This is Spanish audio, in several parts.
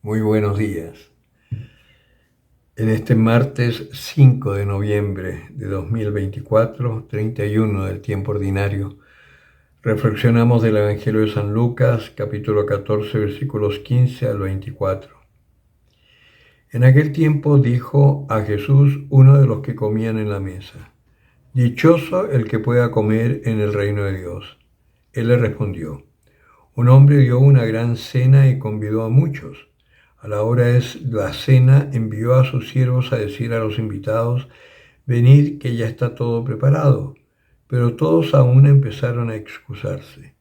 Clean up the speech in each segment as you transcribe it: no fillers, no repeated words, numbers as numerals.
Muy buenos días. En este martes 5 de noviembre de 2024, 31 del tiempo ordinario, reflexionamos del Evangelio de San Lucas, capítulo 14, versículos 15 al 24. En aquel tiempo dijo a Jesús uno de los que comían en la mesa: «Dichoso el que pueda comer en el reino de Dios». Él le respondió: «Un hombre dio una gran cena y convidó a muchos. A la hora de la cena envió a sus siervos a decir a los invitados: venid, que ya está todo preparado». Pero todos a una empezaron a excusarse.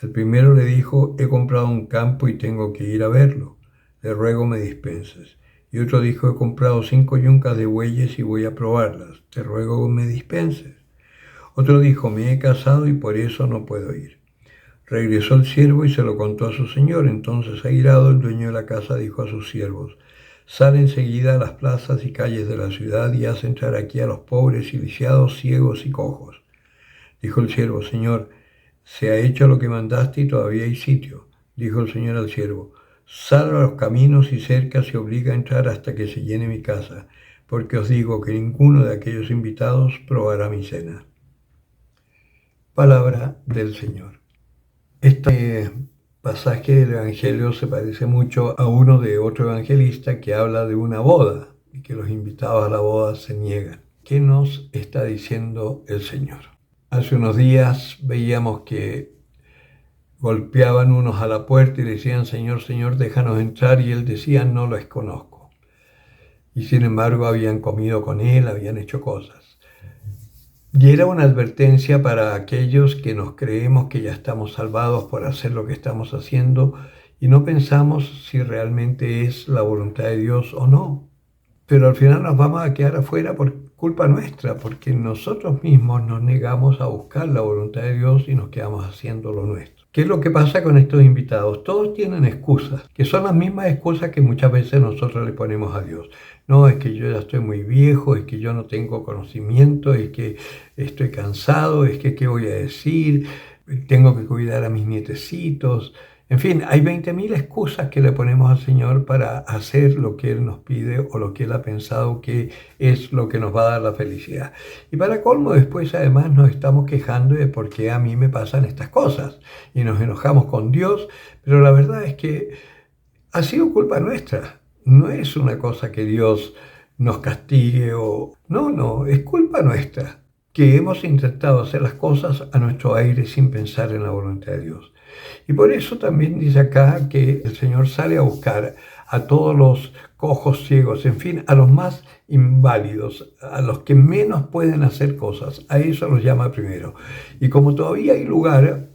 El primero le dijo: he comprado un campo y tengo que ir a verlo. Le ruego me dispenses. Y otro dijo: he comprado 5 yuncas de bueyes y voy a probarlas. Te ruego me dispenses. Otro dijo: me he casado y por eso no puedo ir. Regresó el siervo y se lo contó a su señor. Entonces, airado, el dueño de la casa dijo a sus siervos: sal enseguida a las plazas y calles de la ciudad y haz entrar aquí a los pobres y lisiados, ciegos y cojos. Dijo el siervo: Señor, se ha hecho lo que mandaste y todavía hay sitio. Dijo el Señor al siervo: sal a los caminos y cercas y obliga a entrar hasta que se llene mi casa, porque os digo que ninguno de aquellos invitados probará mi cena. Palabra del Señor. Este pasaje del Evangelio se parece mucho a uno de otro evangelista que habla de una boda y que los invitados a la boda se niegan. ¿Qué nos está diciendo el Señor? Hace unos días veíamos que golpeaban unos a la puerta y le decían: Señor, Señor, déjanos entrar, y él decía: no los conozco. Y sin embargo habían comido con él, habían hecho cosas. Y era una advertencia para aquellos que nos creemos que ya estamos salvados por hacer lo que estamos haciendo y no pensamos si realmente es la voluntad de Dios o no. Pero al final nos vamos a quedar afuera por culpa nuestra, porque nosotros mismos nos negamos a buscar la voluntad de Dios y nos quedamos haciendo lo nuestro. ¿Qué es lo que pasa con estos invitados? Todos tienen excusas, que son las mismas excusas que muchas veces nosotros le ponemos a Dios. No, es que yo ya estoy muy viejo, es que yo no tengo conocimiento, es que estoy cansado, es que qué voy a decir, tengo que cuidar a mis nietecitos. En fin, hay 20.000 excusas que le ponemos al Señor para hacer lo que Él nos pide o lo que Él ha pensado que es lo que nos va a dar la felicidad. Y para colmo, después además nos estamos quejando de por qué a mí me pasan estas cosas y nos enojamos con Dios, pero la verdad es que ha sido culpa nuestra. No es una cosa que Dios nos castigue o... No, es culpa nuestra, que hemos intentado hacer las cosas a nuestro aire sin pensar en la voluntad de Dios. Y por eso también dice acá que el Señor sale a buscar a todos los cojos, ciegos, en fin, a los más inválidos, a los que menos pueden hacer cosas. A eso los llama primero. Y como todavía hay lugar,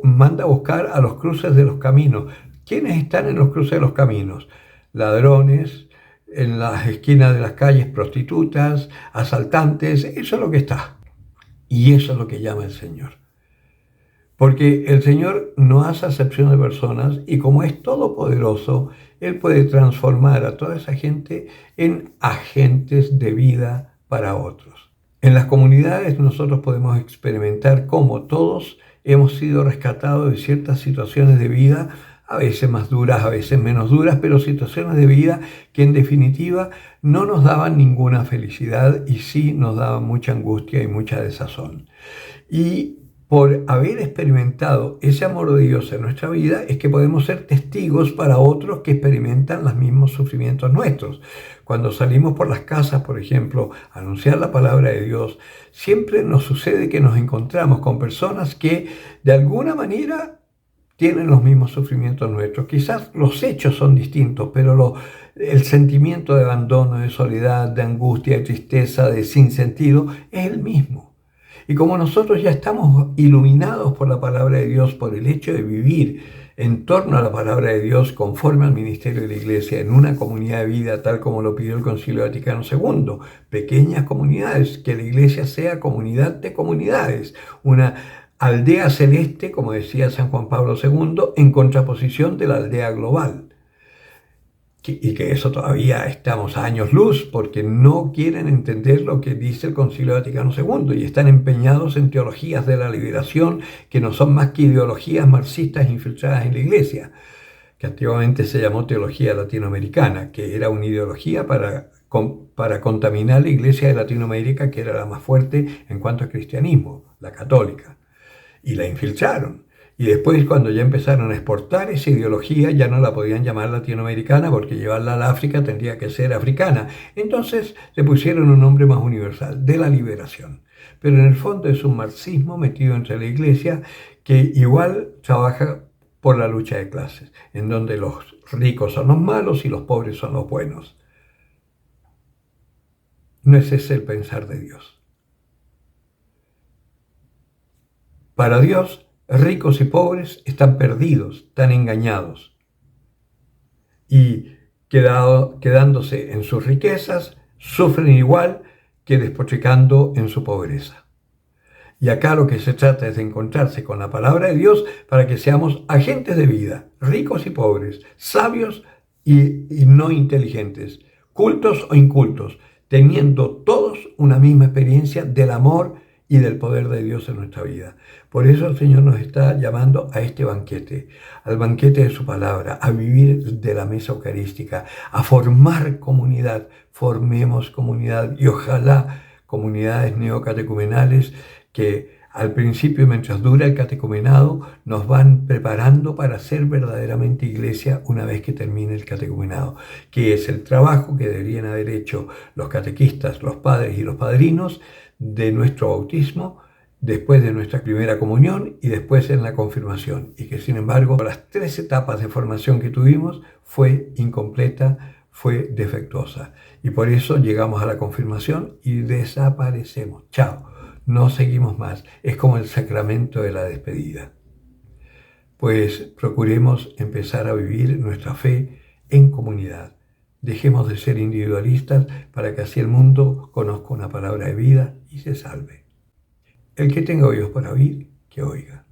manda a buscar a los cruces de los caminos. ¿Quiénes están en los cruces de los caminos? Ladrones, en las esquinas de las calles, prostitutas, asaltantes. Eso es lo que está. Y eso es lo que llama el Señor. Porque el Señor no hace acepción de personas y como es todopoderoso, Él puede transformar a toda esa gente en agentes de vida para otros. En las comunidades nosotros podemos experimentar cómo todos hemos sido rescatados de ciertas situaciones de vida, a veces más duras, a veces menos duras, pero situaciones de vida que en definitiva no nos daban ninguna felicidad y sí nos daban mucha angustia y mucha desazón. Y por haber experimentado ese amor de Dios en nuestra vida, es que podemos ser testigos para otros que experimentan los mismos sufrimientos nuestros. Cuando salimos por las casas, por ejemplo, a anunciar la palabra de Dios, siempre nos sucede que nos encontramos con personas que de alguna manera tienen los mismos sufrimientos nuestros. Quizás los hechos son distintos, pero el sentimiento de abandono, de soledad, de angustia, de tristeza, de sinsentido, es el mismo. Y como nosotros ya estamos iluminados por la palabra de Dios, por el hecho de vivir en torno a la palabra de Dios conforme al ministerio de la Iglesia, en una comunidad de vida tal como lo pidió el Concilio Vaticano II, pequeñas comunidades, que la Iglesia sea comunidad de comunidades, una aldea celeste, como decía San Juan Pablo II, en contraposición de la aldea global. Y que eso todavía estamos a años luz, porque no quieren entender lo que dice el Concilio Vaticano II y están empeñados en teologías de la liberación que no son más que ideologías marxistas infiltradas en la Iglesia. que antiguamente se llamó teología latinoamericana, que era una ideología para contaminar la iglesia de Latinoamérica, que era la más fuerte en cuanto a cristianismo, la católica, y la infiltraron. Y después, cuando ya empezaron a exportar esa ideología, ya no la podían llamar latinoamericana porque llevarla al África tendría que ser africana. Entonces le pusieron un nombre más universal, de la liberación. Pero en el fondo es un marxismo metido entre la iglesia que igual trabaja por la lucha de clases, en donde los ricos son los malos y los pobres son los buenos. No es ese el pensar de Dios. Para Dios, ricos y pobres están perdidos, están engañados y quedándose en sus riquezas, sufren igual que despotricando en su pobreza. Y acá lo que se trata es de encontrarse con la palabra de Dios para que seamos agentes de vida, ricos y pobres, sabios y no inteligentes, cultos o incultos, teniendo todos una misma experiencia del amor y del poder de Dios en nuestra vida. Por eso el Señor nos está llamando a este banquete, al banquete de su palabra, a vivir de la mesa eucarística, a formar comunidad. Formemos comunidad y ojalá comunidades neocatecumenales que al principio, mientras dura el catecumenado, nos van preparando para ser verdaderamente iglesia una vez que termine el catecumenado, que es el trabajo que deberían haber hecho los catequistas, los padres y los padrinos de nuestro bautismo, después de nuestra primera comunión y después en la confirmación, y que sin embargo las 3 etapas de formación que tuvimos fue incompleta, fue defectuosa, y por eso llegamos a la confirmación y desaparecemos. Chao. No seguimos más. Es como el sacramento de la despedida. Pues procuremos empezar a vivir nuestra fe en comunidad. Dejemos de ser individualistas para que así el mundo conozca una palabra de vida y se salve. El que tenga oídos para oír, que oiga.